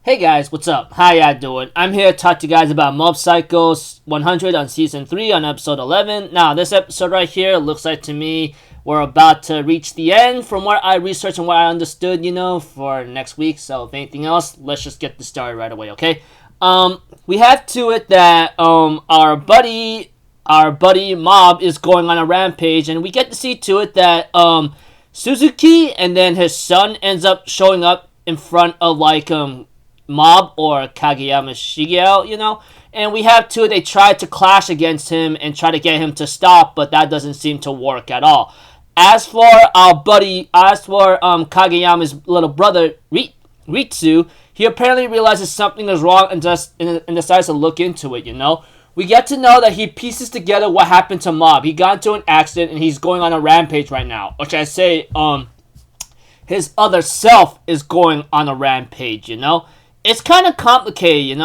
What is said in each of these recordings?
Hey guys, what's up? How y'all doing? I'm here to talk to you guys about Mob Psycho 100 on Season 3 on Episode 11. Now, this episode right here looks like to me we're about to reach the end from what I researched and what I understood, for next week. So, if anything else, let's just get this started right away, okay? We have to it that our buddy Mob is going on a rampage, and we get to see to it that Suzuki and then his son ends up showing up in front of Mob or Kageyama Shigeo, and we have two. They try to clash against him and try to get him to stop, but that doesn't seem to work at all. As for Kageyama's little brother Ritsu, he apparently realizes something is wrong and decides to look into it. We get to know that he pieces together what happened to Mob. He got into an accident and he's going on a rampage right now, which I say his other self is going on a rampage. It's kind of complicated,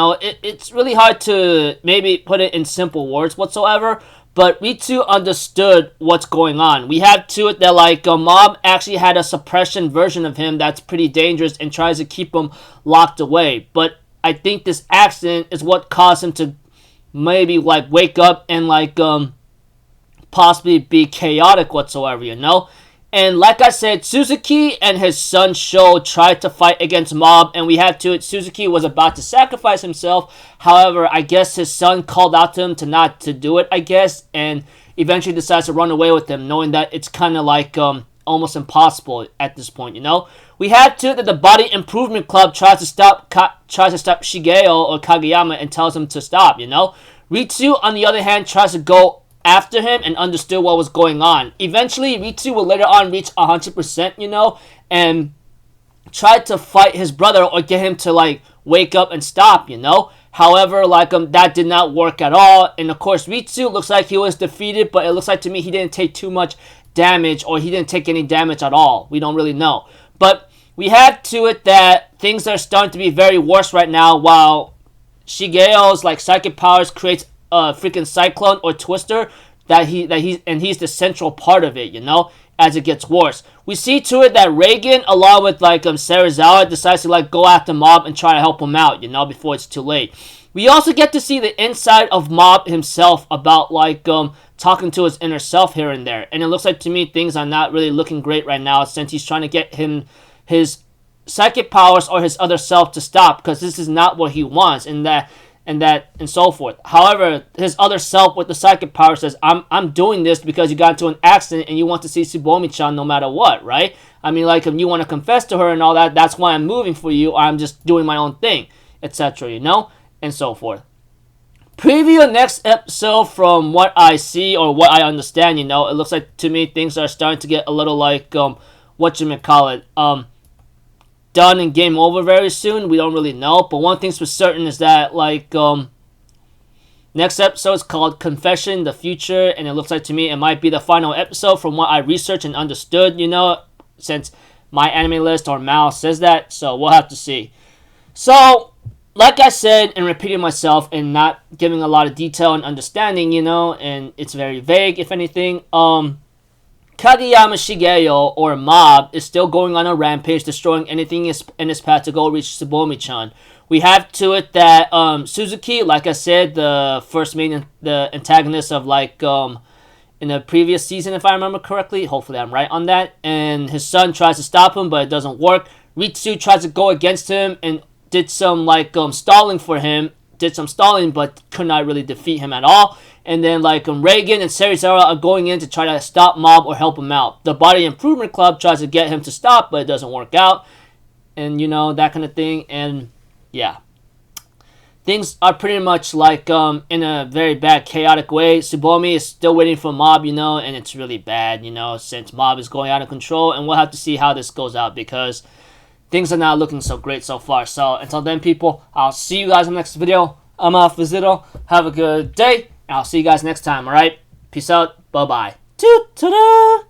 It's really hard to maybe put it in simple words whatsoever, but Ritsu understood what's going on. We have to it that, Mob actually had a suppression version of him that's pretty dangerous and tries to keep him locked away. But I think this accident is what caused him to maybe, wake up and, possibly be chaotic whatsoever, And like I said, Suzuki and his son Sho tried to fight against Mob, and we had to it. Suzuki was about to sacrifice himself. However, I guess his son called out to him to not to do it, I guess, and eventually decides to run away with him, knowing that it's kind of almost impossible at this point, We had to that the Body Improvement Club tries to stop Shigeo or Kageyama and tells him to stop, Ritsu, on the other hand, tries to go after him and understood what was going on. Eventually, Ritsu will later on reach 100%, and try to fight his brother or get him to, wake up and stop, However, that did not work at all. And, of course, Ritsu looks like he was defeated, but it looks like to me he didn't take too much damage or he didn't take any damage at all. We don't really know. But we have to it that things are starting to be very worse right now while Shigeo's, psychic powers creates a freaking cyclone or twister he's the central part of it, as it gets worse. We see to it that Reagan, along with Serizawa, decides to go after Mob and try to help him out, before it's too late. We also get to see the inside of Mob himself about talking to his inner self here and there. And it looks like to me things are not really looking great right now since he's trying to get his psychic powers or his other self to stop, because this is not what he wants, and so forth. However, his other self with the psychic power says, I'm doing this because you got into an accident and you want to see Tsubomi-chan no matter what, right? I mean, if you want to confess to her and all that, that's why I'm moving for you, or I'm just doing my own thing, etc., and so forth. Preview next episode. From what I see or what I understand, it looks like to me things are starting to get a little done and game over very soon. We don't really know, but one thing's for certain is that next episode is called Confession the Future, and it looks like to me it might be the final episode from what I researched and understood, since my anime list or Mal says that, so we'll have to see. So, like I said, and repeating myself and not giving a lot of detail and understanding, and it's very vague if anything, Kageyama Shigeo, or Mob, is still going on a rampage, destroying anything in his path to go reach Tsubomi-chan. We have to it that Suzuki, like I said, the antagonist of in the previous season, if I remember correctly. Hopefully I'm right on that. And his son tries to stop him, but it doesn't work. Ritsu tries to go against him and did some stalling for him. Did some stalling, but could not really defeat him at all. And then Reagan and Serizawa are going in to try to stop Mob or help him out. The Body Improvement Club tries to get him to stop, but it doesn't work out. And that kind of thing. And yeah, things are pretty much in a very bad chaotic way. Tsubomi is still waiting for Mob, and it's really bad, since Mob is going out of control. And we'll have to see how this goes out because things are not looking so great so far. So until then, people, I'll see you guys in the next video. I'm off Vizito. Have a good day. I'll see you guys next time, alright? Peace out. Bye-bye. Ta-da!